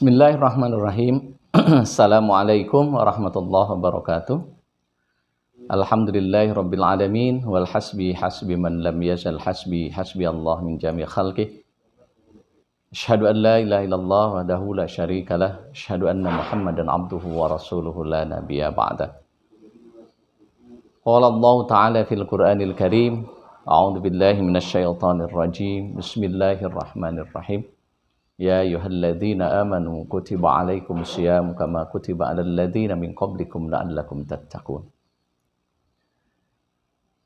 Bismillahirrahmanirrahim. Assalamualaikum warahmatullahi wabarakatuh. Alhamdulillahi rabbil alamin wal hasbi man lam yazal hasbi Allah min jami' khalqih. Asyhadu an la ilaha illallah wahdahu la syarikalah. Asyhadu anna Muhammadan abduhu wa rasuluhu la nabiyya ba'dah. Qala Allah ta'ala fil Qur'anil Karim. A'udzu billahi minasy syaithanir rajim. Bismillahirrahmanirrahim. Ya ayyuhalladzina amanu kutiba alaikumus syiyam kama kutiba alal ladzina min qablikum la'allakum tattaqun.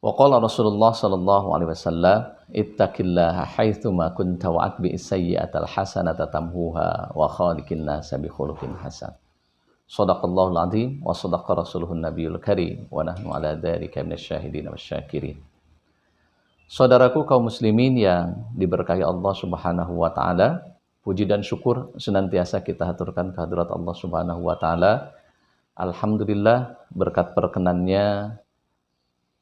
Wa qala Rasulullah sallallahu alaihi wasallam ittaqillaha haitsu ma kunta wa atbi'is sayyi'atal hasanata tamhuha wa khaliqin nasa bi khuluqin hasan. Shadaqallahul azim wa shadaqa rasuluhun nabiyul karim wa nahnu ala dzalika minasyahidin wasyakirin. Saudaraku kaum muslimin yang diberkahi Allah Subhanahu wa taala, puji dan syukur senantiasa kita haturkan kehadirat Allah Subhanahu wa taala. Alhamdulillah berkat perkenannya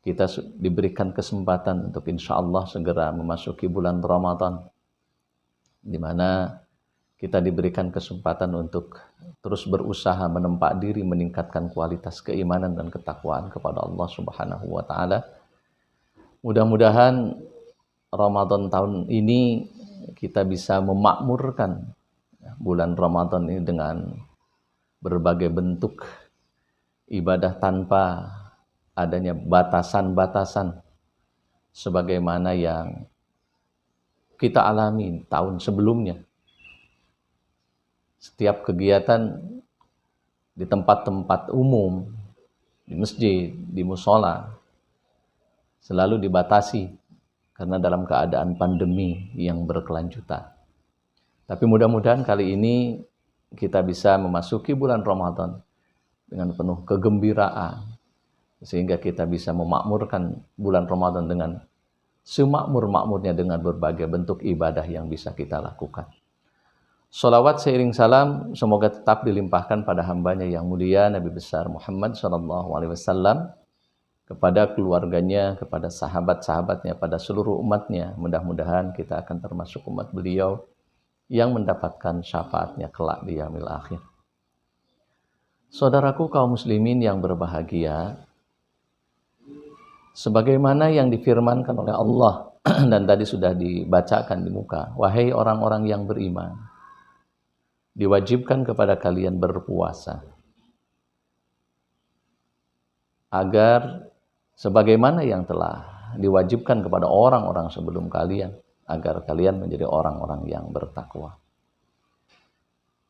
kita diberikan kesempatan untuk insyaallah segera memasuki bulan Ramadan, di mana kita diberikan kesempatan untuk terus berusaha menempa diri meningkatkan kualitas keimanan dan ketakwaan kepada Allah Subhanahu wa taala. Mudah-mudahan Ramadan tahun ini kita bisa memakmurkan bulan Ramadan ini dengan berbagai bentuk ibadah tanpa adanya batasan-batasan sebagaimana yang kita alami tahun sebelumnya. Setiap kegiatan di tempat-tempat umum, di masjid, di mushola selalu dibatasi karena dalam keadaan pandemi yang berkelanjutan. Tapi mudah-mudahan kali ini kita bisa memasuki bulan Ramadan dengan penuh kegembiraan, sehingga kita bisa memakmurkan bulan Ramadan dengan semakmur-makmurnya dengan berbagai bentuk ibadah yang bisa kita lakukan. Sholawat seiring salam semoga tetap dilimpahkan pada hambanya yang mulia Nabi besar Muhammad SAW, kepada keluarganya, kepada sahabat-sahabatnya, pada seluruh umatnya. Mudah-mudahan kita akan termasuk umat beliau yang mendapatkan syafaatnya kelak di yaumil akhir. Saudaraku kaum muslimin yang berbahagia, sebagaimana yang difirmankan oleh Allah dan tadi sudah dibacakan di muka, wahai orang-orang yang beriman, diwajibkan kepada kalian berpuasa agar sebagaimana yang telah diwajibkan kepada orang-orang sebelum kalian, agar kalian menjadi orang-orang yang bertakwa.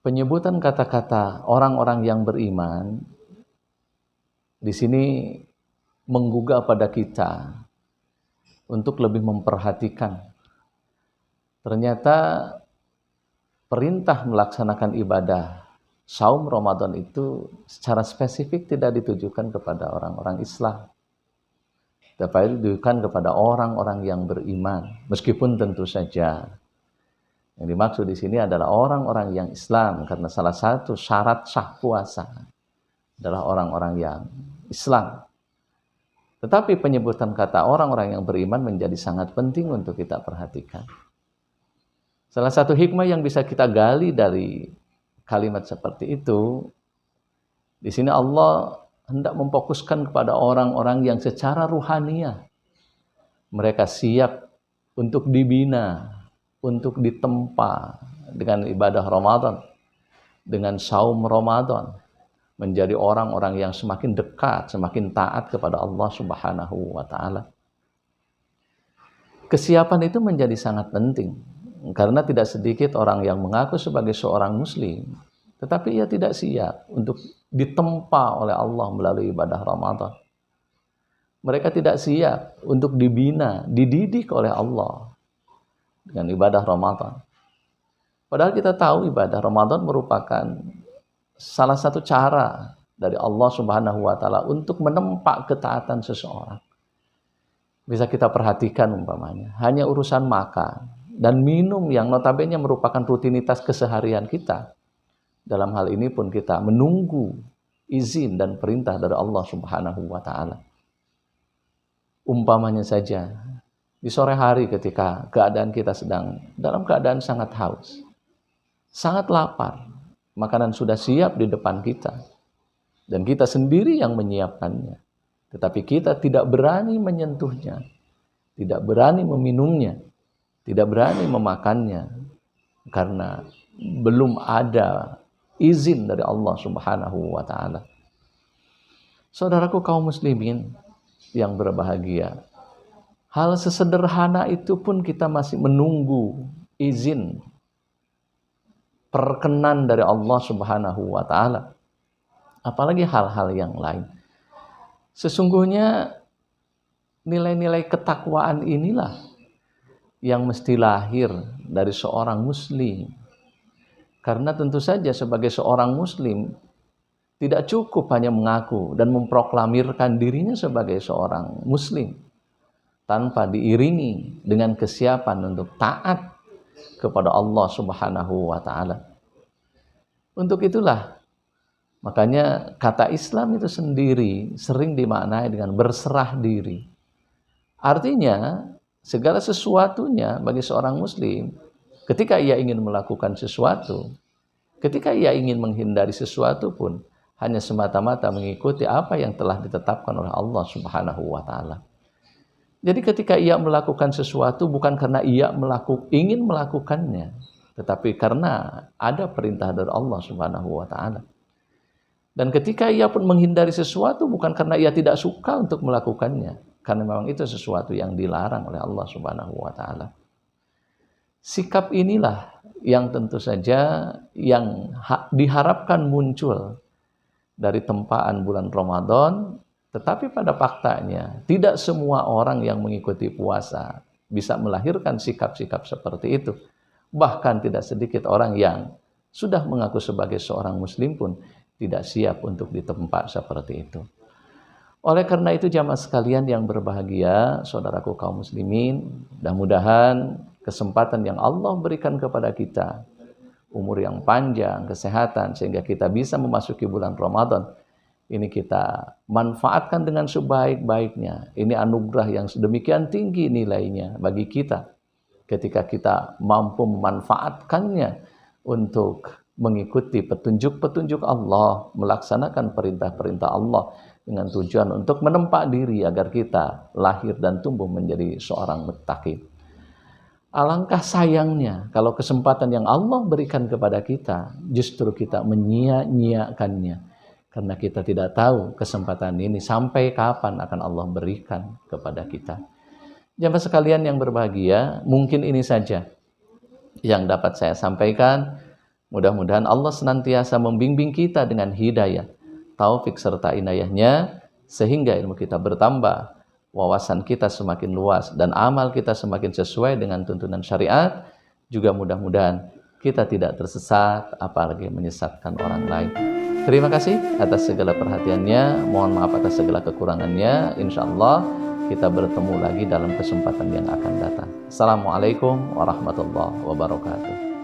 Penyebutan kata-kata orang-orang yang beriman di sini menggugah pada kita untuk lebih memperhatikan. Ternyata perintah melaksanakan ibadah saum Ramadan itu secara spesifik tidak ditujukan kepada orang-orang Islam, tapi ditujukan kepada orang-orang yang beriman. Meskipun tentu saja yang dimaksud di sini adalah orang-orang yang Islam, karena salah satu syarat sah puasa adalah orang-orang yang Islam. Tetapi penyebutan kata orang-orang yang beriman menjadi sangat penting untuk kita perhatikan. Salah satu hikmah yang bisa kita gali dari kalimat seperti itu, di sini Allah hendak memfokuskan kepada orang-orang yang secara ruhaniyah mereka siap untuk dibina, untuk ditempa dengan ibadah Ramadan, dengan saum Ramadan, menjadi orang-orang yang semakin dekat, semakin taat kepada Allah Subhanahu wa taala. Kesiapan itu menjadi sangat penting, karena tidak sedikit orang yang mengaku sebagai seorang muslim, tetapi ia tidak siap untuk ditempa oleh Allah melalui ibadah Ramadan. Mereka tidak siap untuk dibina, dididik oleh Allah dengan ibadah Ramadan. Padahal kita tahu ibadah Ramadan merupakan salah satu cara dari Allah Subhanahu wa taala untuk menempa ketaatan seseorang. Bisa kita perhatikan umpamanya, hanya urusan makan dan minum yang notabene merupakan rutinitas keseharian kita. Dalam hal ini pun kita menunggu izin dan perintah dari Allah Subhanahu wa taala. Umpamanya saja di sore hari ketika keadaan kita sedang dalam keadaan sangat haus, sangat lapar, Makanan sudah siap di depan kita. Dan kita sendiri yang menyiapkannya. Tetapi kita tidak berani menyentuhnya. Tidak berani meminumnya. Tidak berani memakannya. Karena belum ada izin dari Allah Subhanahu wa ta'ala. Saudaraku kaum muslimin yang berbahagia, hal sesederhana itu pun kita masih menunggu izin, perkenan dari Allah Subhanahu wa ta'ala. Apalagi hal-hal yang lain. Sesungguhnya nilai-nilai ketakwaan inilah yang mesti lahir dari seorang muslim. Karena tentu saja sebagai seorang muslim tidak cukup hanya mengaku dan memproklamirkan dirinya sebagai seorang muslim tanpa diiringi dengan kesiapan untuk taat kepada Allah Subhanahu wa ta'ala. Untuk itulah makanya kata Islam itu sendiri sering dimaknai dengan berserah diri. Artinya segala sesuatunya bagi seorang muslim ketika ia ingin melakukan sesuatu, ketika ia ingin menghindari sesuatu pun hanya semata-mata mengikuti apa yang telah ditetapkan oleh Allah Subhanahu wa ta'ala. Jadi ketika ia melakukan sesuatu bukan karena ia ingin melakukannya, tetapi karena ada perintah dari Allah Subhanahu wa ta'ala. Dan ketika ia pun menghindari sesuatu bukan karena ia tidak suka untuk melakukannya, karena memang itu sesuatu yang dilarang oleh Allah Subhanahu wa ta'ala. Sikap inilah yang tentu saja yang diharapkan muncul dari tempaan bulan Ramadan, tetapi pada faktanya tidak semua orang yang mengikuti puasa bisa melahirkan sikap-sikap seperti itu. Bahkan tidak sedikit orang yang sudah mengaku sebagai seorang muslim pun tidak siap untuk ditempa seperti itu. Oleh karena itu jamaah sekalian yang berbahagia, saudaraku kaum muslimin, mudah-mudahan kesempatan yang Allah berikan kepada kita, umur yang panjang, kesehatan, sehingga kita bisa memasuki bulan Ramadan. Ini kita manfaatkan dengan sebaik-baiknya. Ini anugerah yang sedemikian tinggi nilainya bagi kita. Ketika kita mampu memanfaatkannya untuk mengikuti petunjuk-petunjuk Allah, melaksanakan perintah-perintah Allah dengan tujuan untuk menempa diri agar kita lahir dan tumbuh menjadi seorang muttaqi. Alangkah sayangnya kalau kesempatan yang Allah berikan kepada kita justru kita menyia-nyiakannya karena kita tidak tahu kesempatan ini sampai kapan akan Allah berikan kepada kita. Jamaah sekalian yang berbahagia, mungkin ini saja yang dapat saya sampaikan. Mudah-mudahan Allah senantiasa membimbing kita dengan hidayah, taufik serta inayahnya sehingga ilmu kita bertambah, wawasan kita semakin luas dan amal kita semakin sesuai dengan tuntunan syariat. Juga mudah-mudahan kita tidak tersesat apalagi menyesatkan orang lain. Terima kasih atas segala perhatiannya. Mohon maaf atas segala kekurangannya. InsyaAllah kita bertemu lagi dalam kesempatan yang akan datang. Assalamualaikum warahmatullahi wabarakatuh.